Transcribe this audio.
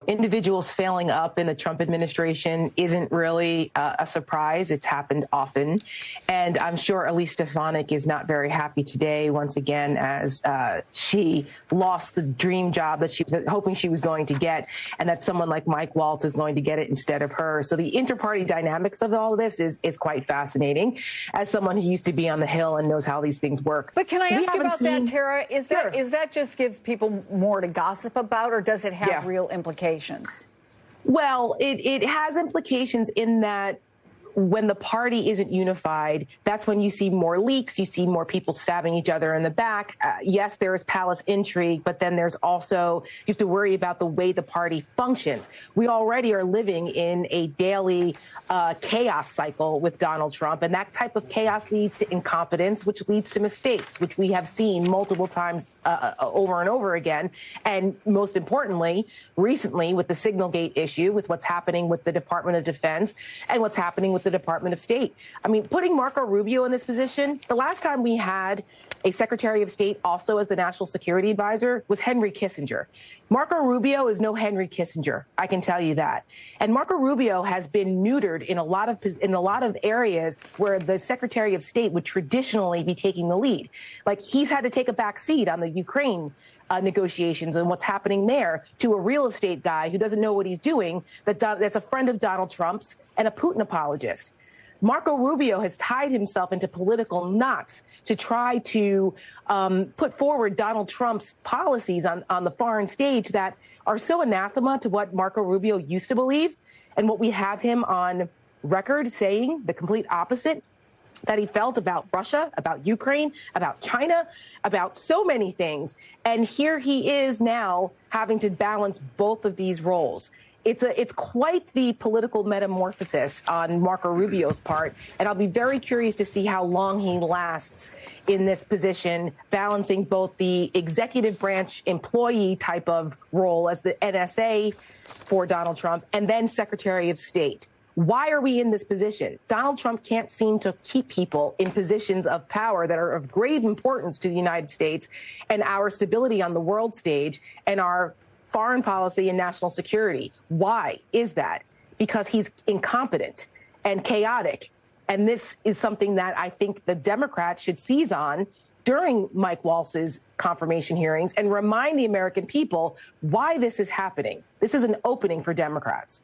individuals failing up in the Trump administration isn't really a surprise. It's happened often. And I'm sure Elise Stefanik is not very happy today, once again, as she lost the dream job that she was hoping she was going to get, and that someone like Mike Walz is going to get it instead of her. So the inter-party dynamics of all of this is quite fascinating, as someone who used to be on the Hill and knows how these things work. But can I ask you about that, Tara? Is that just gives people more to gossip about, or does it have real implications? Well, it has implications in that when the party isn't unified, that's when you see more leaks, you see more people stabbing each other in the back. Yes, there is palace intrigue, but then there's also, you have to worry about the way the party functions. We already are living in a daily chaos cycle with Donald Trump, and that type of chaos leads to incompetence, which leads to mistakes, which we have seen multiple times over and over again. And most importantly, recently with the Signalgate issue, with what's happening with the Department of Defense and what's happening with the Department of State. I mean, putting Marco Rubio in this position, the last time we had a Secretary of State also as the National Security Advisor was Henry Kissinger. Marco Rubio is no Henry Kissinger, I can tell you that. And Marco Rubio has been neutered in a lot of areas where the Secretary of State would traditionally be taking the lead. Like, he's had to take a back seat on the Ukraine negotiations and what's happening there to a real estate guy who doesn't know what he's doing, that's a friend of Donald Trump's and a Putin apologist. Marco Rubio has tied himself into political knots to try to put forward Donald Trump's policies on the foreign stage that are so anathema to what Marco Rubio used to believe, and what we have him on record saying the complete opposite that he felt about Russia, about Ukraine, about China, about so many things. And here he is now having to balance both of these roles. It's quite the political metamorphosis on Marco Rubio's part, and I'll be very curious to see how long he lasts in this position, balancing both the executive branch employee type of role as the NSA for Donald Trump and then Secretary of State. Why are we in this position? Donald Trump can't seem to keep people in positions of power that are of grave importance to the United States and our stability on the world stage and our foreign policy and national security. Why is that? Because he's incompetent and chaotic. And this is something that I think the Democrats should seize on during Mike Walz's confirmation hearings and remind the American people why this is happening. This is an opening for Democrats.